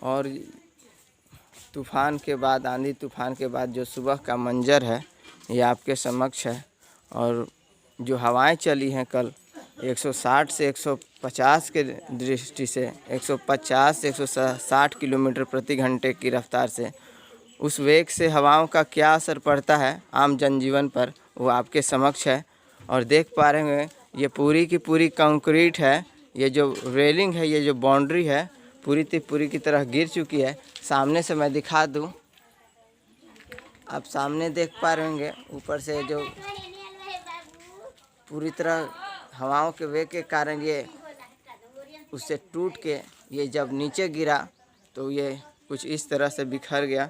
और तूफ़ान के बाद, आंधी तूफ़ान के बाद जो सुबह का मंजर है ये आपके समक्ष है। और जो हवाएं चली हैं कल 160 से 150 के दृष्टि से 150 से 160 किलोमीटर प्रति घंटे की रफ्तार से, उस वेग से हवाओं का क्या असर पड़ता है आम जनजीवन पर वो आपके समक्ष है। और देख पा रहे हैं ये पूरी की पूरी कंक्रीट है। ये जो रेलिंग है, ये जो बाउंड्री है पूरी की तरह गिर चुकी है। सामने से मैं दिखा दूं, आप सामने देख पा रहे होंगे ऊपर से जो पूरी तरह हवाओं के वेग के कारण ये उससे टूट के ये जब नीचे गिरा तो ये कुछ इस तरह से बिखर गया,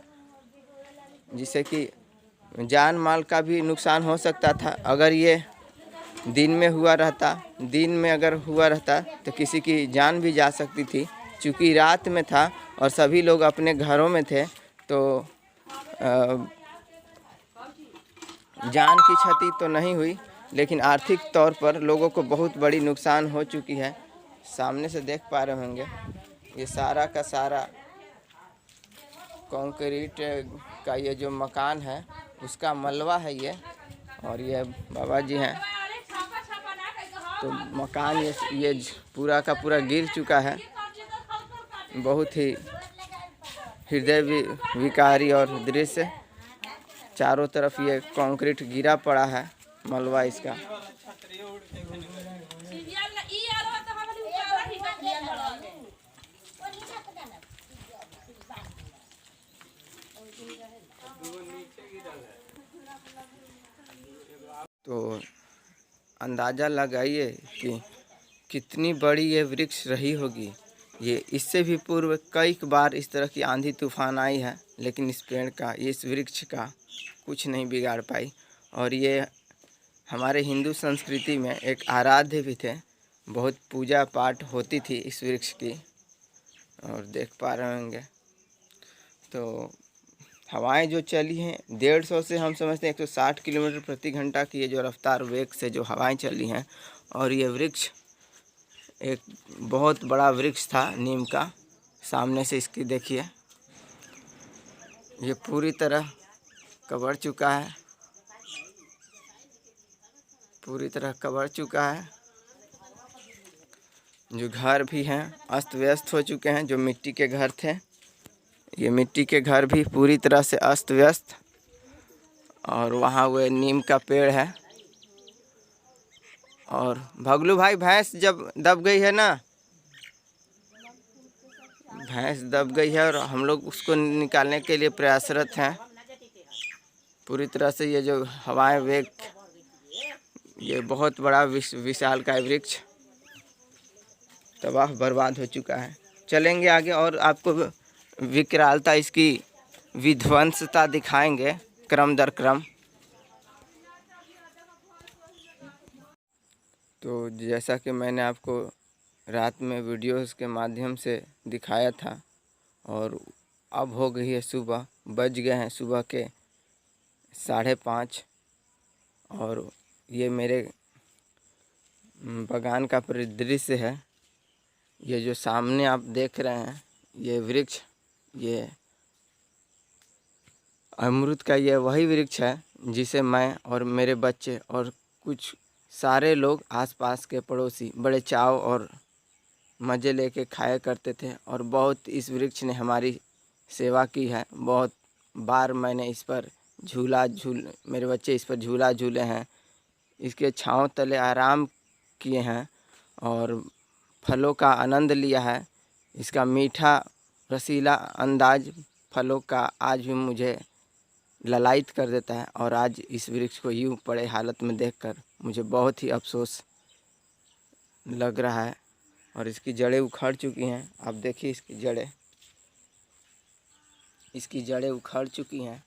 जिससे कि जान माल का भी नुकसान हो सकता था। अगर ये दिन में अगर हुआ रहता तो किसी की जान भी जा सकती थी। चूँकि रात में था और सभी लोग अपने घरों में थे तो जान की क्षति तो नहीं हुई, लेकिन आर्थिक तौर पर लोगों को बहुत बड़ी नुकसान हो चुकी है। सामने से देख पा रहे होंगे ये सारा का सारा कंक्रीट का ये जो मकान है उसका मलबा है ये। और ये बाबा जी हैं तो मकान ये पूरा का पूरा गिर चुका है। बहुत ही हृदय विकारी और दृश्य, चारों तरफ ये कंक्रीट गिरा पड़ा है, मलबा इसका। तो अंदाज़ा लगाइए कि कितनी बड़ी ये वृक्ष रही होगी। ये इससे भी पूर्व कई बार इस तरह की आंधी तूफान आई है, लेकिन इस पेड़ का, इस वृक्ष का कुछ नहीं बिगाड़ पाई। और ये हमारे हिंदू संस्कृति में एक आराध्य भी थे, बहुत पूजा पाठ होती थी इस वृक्ष की। और देख पा रहे होंगे तो हवाएं जो चली हैं 150 से हम समझते हैं 160 किलोमीटर प्रति घंटा की ये जो रफ्तार वेग से जो हवाएं चली हैं। और ये वृक्ष एक बहुत बड़ा वृक्ष था नीम का। सामने से इसकी देखिए ये पूरी तरह कवर चुका है, पूरी तरह कवर चुका है। जो घर भी हैं अस्त व्यस्त हो चुके हैं, जो मिट्टी के घर थे ये मिट्टी के घर भी पूरी तरह से अस्त व्यस्त। और वहाँ वो नीम का पेड़ है। और भगलू भाई भैंस जब दब गई है ना, भैंस दब गई है और हम लोग उसको निकालने के लिए प्रयासरत हैं। पूरी तरह से ये जो हवाएं वेग, ये बहुत बड़ा विशाल का वृक्ष तबाह बर्बाद हो चुका है। चलेंगे आगे और आपको विकरालता, इसकी विध्वंसता दिखाएंगे क्रम दर क्रम। तो जैसा कि मैंने आपको रात में वीडियोस के माध्यम से दिखाया था, और अब हो गई है सुबह, बज गए हैं सुबह के 5:30। और ये मेरे बागान का परिदृश्य है। ये जो सामने आप देख रहे हैं ये वृक्ष, ये अमरूद का ये वही वृक्ष है जिसे मैं और मेरे बच्चे और कुछ सारे लोग आसपास के पड़ोसी बड़े चाव और मज़े लेके खाया करते थे। और बहुत इस वृक्ष ने हमारी सेवा की है। बहुत बार मैंने इस पर मेरे बच्चे इस पर झूला झूले हैं, इसके छांव तले आराम किए हैं और फलों का आनंद लिया है। इसका मीठा रसीला अंदाज फलों का आज भी मुझे ललायित कर देता है। और आज इस वृक्ष को यूँ पड़े हालत में देखकर मुझे बहुत ही अफसोस लग रहा है। और इसकी जड़ें उखड़ चुकी हैं, आप देखिए इसकी जड़ें उखड़ चुकी हैं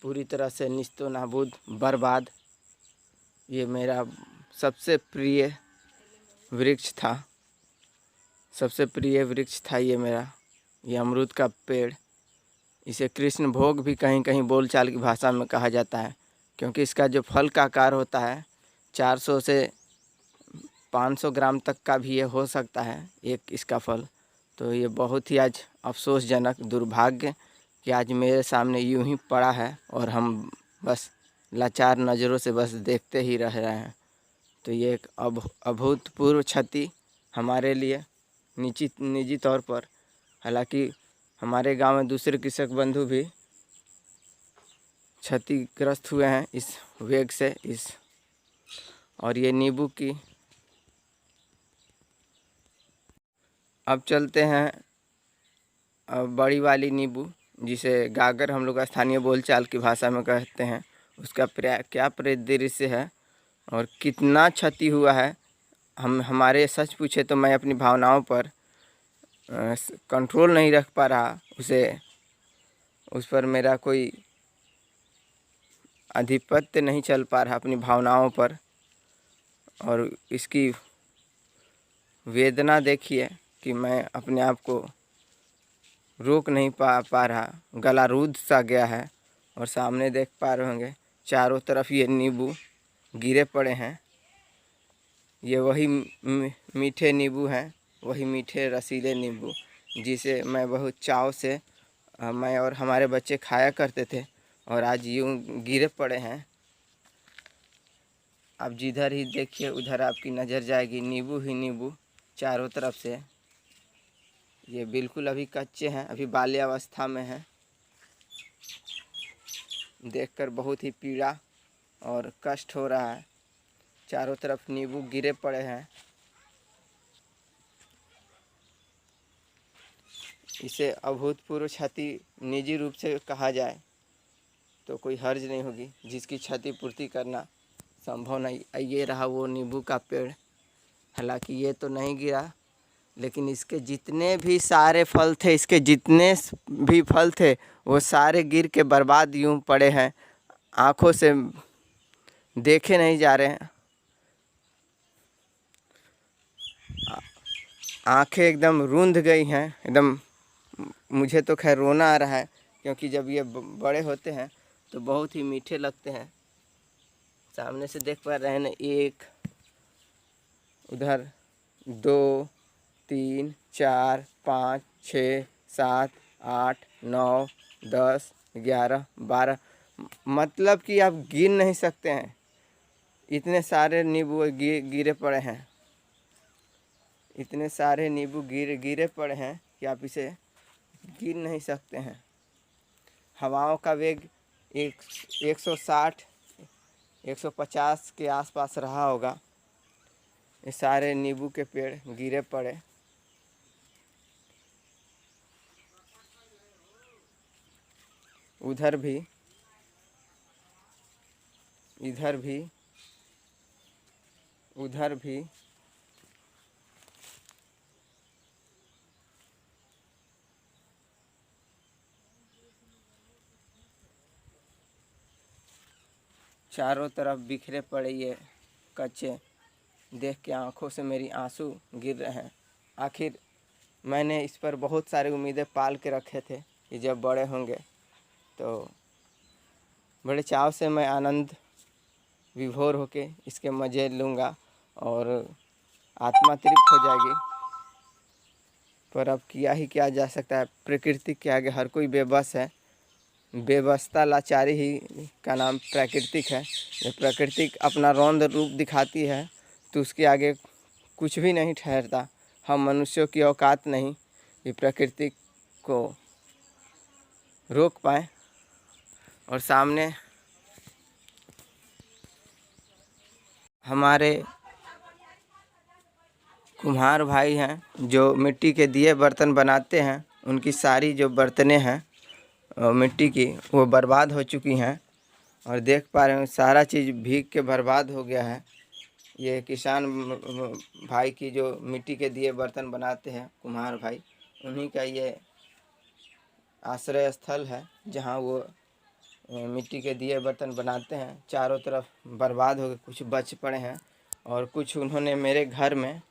पूरी तरह से, निस्तो नाबूद बर्बाद। ये मेरा सबसे प्रिय वृक्ष था ये मेरा, ये अमरूद का पेड़। इसे कृष्ण भोग भी कहीं कहीं बोलचाल की भाषा में कहा जाता है, क्योंकि इसका जो फल का आकार होता है 400 से 500 ग्राम तक का भी ये हो सकता है एक इसका फल। तो ये बहुत ही आज अफसोसजनक दुर्भाग्य कि आज मेरे सामने यूं ही पड़ा है और हम बस लाचार नज़रों से बस देखते ही रह रहे हैं। तो ये एक अभूतपूर्व क्षति हमारे लिए निजी तौर पर। हालांकि हमारे गांव में दूसरे कृषक बंधु भी क्षतिग्रस्त हुए हैं इस वेग से। और ये नींबू की अब चलते हैं बड़ी वाली नींबू, जिसे गागर हम लोग स्थानीय बोलचाल की भाषा में कहते हैं, उसका क्या परिदृश्य है और कितना क्षति हुआ है। हमारे सच पूछे तो मैं अपनी भावनाओं पर कंट्रोल नहीं रख पा रहा, उस पर मेरा कोई आधिपत्य नहीं चल पा रहा अपनी भावनाओं पर। और इसकी वेदना देखिए कि मैं अपने आप को रोक नहीं पा रहा, गला रूंध सा गया है। और सामने देख पा रहे होंगे चारों तरफ ये नींबू गिरे पड़े हैं। ये वही मीठे नींबू हैं, वही मीठे रसीले नींबू जिसे मैं बहुत चाव से मैं और हमारे बच्चे खाया करते थे, और आज यूँ गिरे पड़े हैं। आप जिधर ही देखिए उधर आपकी नज़र जाएगी नींबू ही नींबू चारों तरफ से। ये बिल्कुल अभी कच्चे हैं, अभी बाल्यावस्था में हैं। देखकर बहुत ही पीड़ा और कष्ट हो रहा है। चारों तरफ नींबू गिरे पड़े हैं। इसे अभूतपूर्व क्षति निजी रूप से कहा जाए तो कोई हर्ज नहीं होगी, जिसकी क्षतिपूर्ति करना संभव नहीं। ये रहा वो नींबू का पेड़। हालांकि ये तो नहीं गिरा, लेकिन इसके जितने भी सारे फल थे, वो सारे गिर के बर्बाद यूं पड़े हैं, आँखों से देखे नहीं जा रहे हैं। आँखें एकदम रूंध गई हैं, एकदम। मुझे तो खैर रोना आ रहा है, क्योंकि जब ये बड़े होते हैं तो बहुत ही मीठे लगते हैं। सामने से देख पा रहे हैं ना, 1 उधर 2 3 4 5 6 7 8 9 10 11 12, मतलब कि आप गिन नहीं सकते हैं, इतने सारे नींबू गिरे पड़े हैं। इतने सारे नींबू गिरे पड़े हैं कि आप इसे गिन नहीं सकते हैं। हवाओं का वेग 160 150 के आसपास रहा होगा। ये सारे नींबू के पेड़ गिरे पड़े। उधर भी, इधर भी, उधर भी। चारों तरफ बिखरे पड़े ये कच्चे, देख के आंखों से मेरी आंसू गिर रहे हैं। आखिर मैंने इस पर बहुत सारी उम्मीदें पाल के रखे थे कि जब बड़े होंगे तो बड़े चाव से मैं आनंद विभोर होके इसके मज़े लूँगा और आत्मा तृप्त हो जाएगी। पर अब किया ही क्या जा सकता है, प्रकृति के आगे हर कोई बेबस है। बेबसता लाचारी ही का नाम प्राकृतिक है। जब प्रकृति अपना रौद्र रूप दिखाती है तो उसके आगे कुछ भी नहीं ठहरता। हम मनुष्यों की औकात नहीं कि प्रकृति को रोक पाए। और सामने हमारे कुम्हार भाई हैं जो मिट्टी के दिए बर्तन बनाते हैं। उनकी सारी जो बर्तनें हैं मिट्टी की, वो बर्बाद हो चुकी हैं। और देख पा रहे हैं सारा चीज़ भीग के बर्बाद हो गया है। ये किसान भाई की जो मिट्टी के दिए बर्तन बनाते हैं, कुम्हार भाई, उन्हीं का ये आश्रय स्थल है जहाँ वो मिट्टी के दिए बर्तन बनाते हैं। चारों तरफ बर्बाद हो गए, कुछ बच पड़े हैं और कुछ उन्होंने मेरे घर में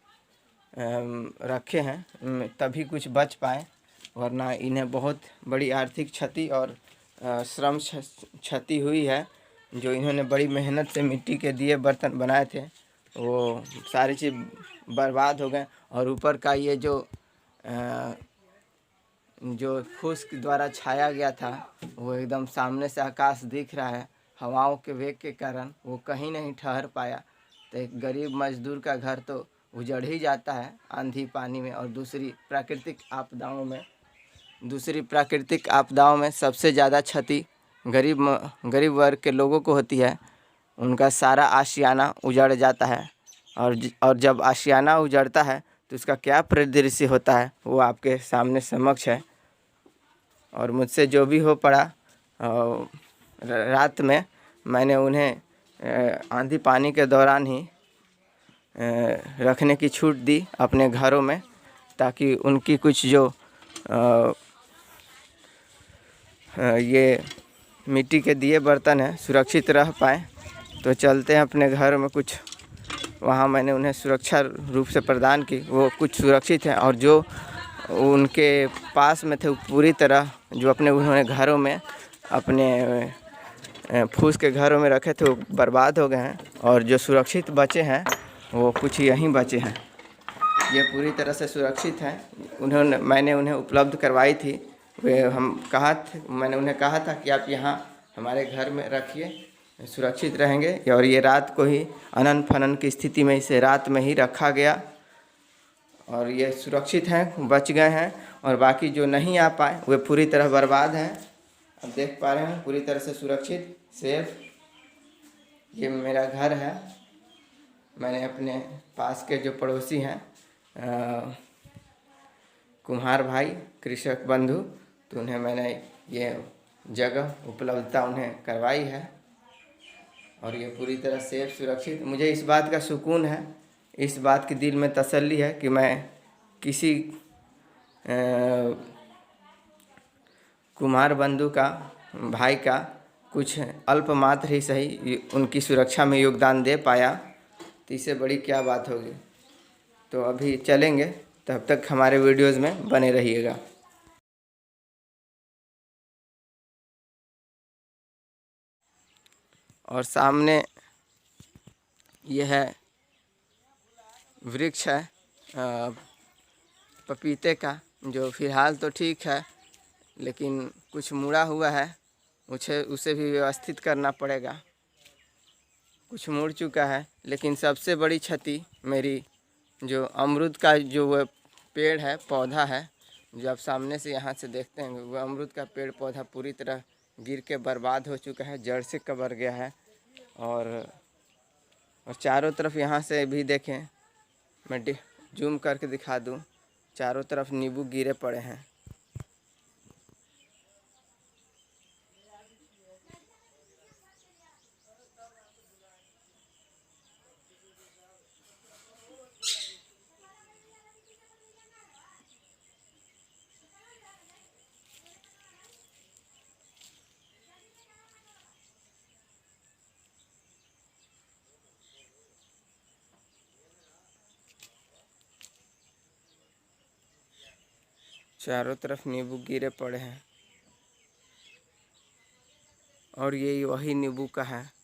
रखे हैं, तभी कुछ बच पाए, वरना इन्हें बहुत बड़ी आर्थिक क्षति और श्रम क्षति हुई है। जो इन्होंने बड़ी मेहनत से मिट्टी के दिए बर्तन बनाए थे, वो सारी चीज़ बर्बाद हो गए। और ऊपर का ये जो फूस के द्वारा छाया गया था वो एकदम सामने से आकाश दिख रहा है। हवाओं के वेग के कारण वो कहीं नहीं ठहर पाया। तो एक गरीब मजदूर का घर तो उजड़ ही जाता है आंधी पानी में। और दूसरी प्राकृतिक आपदाओं में सबसे ज़्यादा क्षति गरीब वर्ग के लोगों को होती है। उनका सारा आशियाना उजड़ जाता है। और जब आशियाना उजड़ता है तो उसका क्या परिदृश्य होता है वो आपके सामने समक्ष है। और मुझसे जो भी हो पड़ा रात में मैंने उन्हें आंधी पानी के दौरान ही रखने की छूट दी अपने घरों में, ताकि उनकी कुछ जो ये मिट्टी के दिए बर्तन हैं सुरक्षित रह पाएँ। तो चलते हैं अपने घर में कुछ वहाँ मैंने उन्हें सुरक्षा रूप से प्रदान की, वो कुछ सुरक्षित हैं। और जो उनके पास में थे पूरी तरह जो उन्होंने घरों में अपने फूस के घरों में रखे थे वो बर्बाद हो गए हैं। और जो सुरक्षित बचे हैं वो कुछ यहीं बचे हैं। ये पूरी तरह से सुरक्षित हैं। मैंने उन्हें उपलब्ध करवाई थी। मैंने उन्हें कहा था कि आप यहाँ हमारे घर में रखिए, सुरक्षित रहेंगे। और ये रात को ही अनन फनन की स्थिति में इसे रात में ही रखा गया और ये सुरक्षित हैं, बच गए हैं। और बाकी जो नहीं आ पाए वे पूरी तरह बर्बाद हैं। अब देख पा रहे हैं पूरी तरह से सुरक्षित सेफ। ये मेरा घर है। मैंने अपने पास के जो पड़ोसी हैं कुम्हार भाई, कृषक बंधु, तो उन्हें मैंने ये जगह उपलब्धता उन्हें करवाई है। और ये पूरी तरह सेफ सुरक्षित। मुझे इस बात का सुकून है, इस बात की दिल में तसल्ली है कि मैं किसी कुम्हार बंधु का, भाई का कुछ अल्पमात्र ही सही उनकी सुरक्षा में योगदान दे पाया, तो इससे बड़ी क्या बात होगी। तो अभी चलेंगे, तब तक हमारे वीडियोज़ में बने रहिएगा। और सामने यह है वृक्ष है पपीते का, जो फ़िलहाल तो ठीक है लेकिन कुछ मुड़ा हुआ है, उसे भी व्यवस्थित करना पड़ेगा। कुछ मुड़ चुका है। लेकिन सबसे बड़ी क्षति मेरी जो अमरूद का जो वह पेड़ है, पौधा है, जो आप सामने से यहाँ से देखते हैं, वह अमरूद का पेड़ पौधा पूरी तरह गिर के बर्बाद हो चुका है, जड़ से कबर गया है। और चारों तरफ यहाँ से भी देखें, मैं जूम करके दिखा दूँ, चारों तरफ नींबू गिरे पड़े हैं। चारों तरफ नींबू गिरे पड़े हैं और ये वही नींबू का है